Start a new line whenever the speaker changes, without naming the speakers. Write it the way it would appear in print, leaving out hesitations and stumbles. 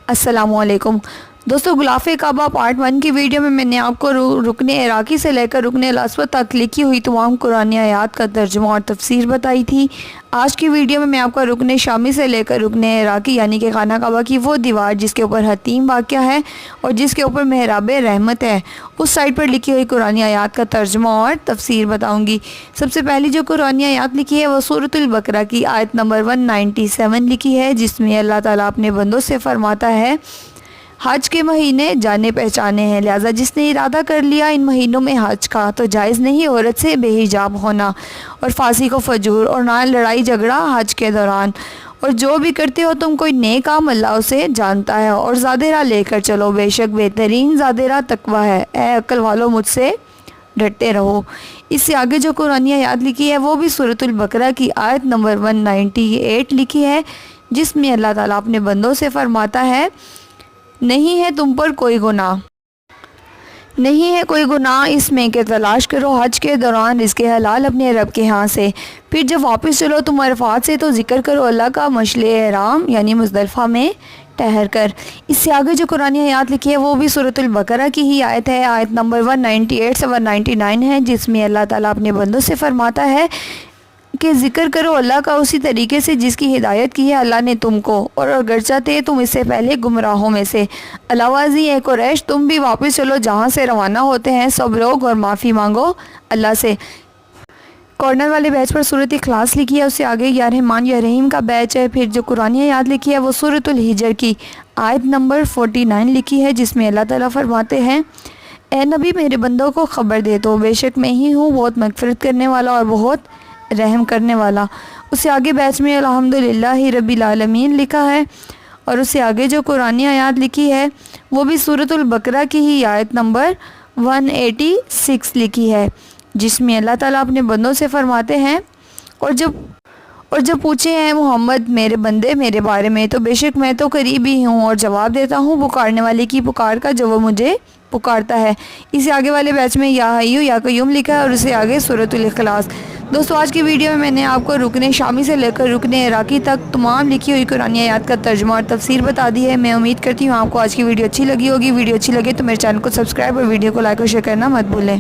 السلام علیکم دوستو، غلاف کعبہ پارٹ 1 کی ویڈیو میں میں نے آپ کو رکن عراقی سے لے کر رکن الاسود تک لکھی ہوئی تمام قرآنی آیات کا ترجمہ اور تفسیر بتائی تھی۔ آج کی ویڈیو میں آپ کو رکن شامی سے لے کر رکن عراقی یعنی کہ خانہ کعبہ کی وہ دیوار جس کے اوپر حتیم واقع ہے اور جس کے اوپر محراب رحمت ہے، اس سائٹ پر لکھی ہوئی قرآنی آیات کا ترجمہ اور تفسیر بتاؤں گی۔ سب سے پہلی جو قرآنی آیات لکھی ہے وہ سورۃ البقرہ کی آیت نمبر 197 لکھی ہے، جس میں اللہ تعالیٰ اپنے بندوں سے فرماتا ہے: حج کے مہینے جانے پہچانے ہیں، لہذا جس نے ارادہ کر لیا ان مہینوں میں حج کا تو جائز نہیں عورت سے بے حجاب ہونا، اور فاسق و فجور اور نہ لڑائی جھگڑا حج کے دوران، اور جو بھی کرتے ہو تم کوئی نیک کام اللہ اسے جانتا ہے، اور زیادہ راہ لے کر چلو، بے شک بہترین زیادہ راہ تقویٰ ہے، اے عقل والو مجھ سے ڈرتے رہو۔ اس سے آگے جو قرآنی آیات لکھی ہے وہ بھی سورۃ البقرہ کی آیت نمبر 198 لکھی ہے، جس میں اللہ تعالیٰ اپنے بندوں سے فرماتا ہے: نہیں ہے تم پر کوئی گناہ، نہیں ہے کوئی گناہ اس میں کہ تلاش کرو حج کے دوران رزق حلال اپنے رب کے ہاں سے، پھر جب واپس چلو تم عرفات سے تو ذکر کرو اللہ کا مشعل احرام یعنی مزدلفہ میں ٹھہر کر۔ اس سے آگے جو قرآنی آیات لکھی ہے وہ بھی سورۃ البقرہ کی ہی آیت ہے، آیت نمبر 198 سے 199 ہے، جس میں اللہ تعالیٰ اپنے بندوں سے فرماتا ہے کہ ذکر کرو اللہ کا اسی طریقے سے جس کی ہدایت کی ہے اللہ نے تم کو، اور اگرچہ تھے تم اس سے پہلے گمراہوں میں سے۔ علاوہ اے قریش، تم بھی واپس چلو جہاں سے روانہ ہوتے ہیں سب لوگ، اور معافی مانگو اللہ سے۔ کارنر والے بیچ پر سورۃ اخلاص لکھی ہے، اس سے آگے یا رحمان یا رحیم کا بیچ ہے۔ پھر جو قرآنی آیات لکھی ہے وہ سورۃ الحجر کی آیت نمبر 49 لکھی ہے، جس میں اللہ تعالیٰ فرماتے ہیں: اے نبی میرے بندوں کو خبر دے دو، بے شک میں ہی ہوں بہت مغفرت کرنے والا اور بہت رحم کرنے والا۔ اس سے آگے بیچ میں الحمدللہ رب العالمین لکھا ہے، اور اس سے آگے جو قرآنی آیات لکھی ہے وہ بھی سورۃ البقرہ کی ہی آیت نمبر 186 لکھی ہے، جس میں اللہ تعالیٰ اپنے بندوں سے فرماتے ہیں: اور جب پوچھے ہیں محمد میرے بندے میرے بارے میں تو بے شک میں تو قریب ہی ہوں اور جواب دیتا ہوں پکارنے والے کی پکار کا جو وہ مجھے پکارتا ہے۔ اسے آگے والے بیچ میں یا حیو یا قیوم لکھا ہے، اور اسے آگے سورۃ الاخلاص۔ دوستو، آج کی ویڈیو میں نے آپ کو رکن شامی سے لے کر رکن عراقی تک تمام لکھی ہوئی قرآنی آیات کا ترجمہ اور تفسیر بتا دی ہے۔ میں امید کرتی ہوں آپ کو آج کی ویڈیو اچھی لگی ہوگی۔ ویڈیو اچھی لگے تو میرے چینل کو سبسکرائب اور ویڈیو کو لائک اور شیئر کرنا مت بھولیں۔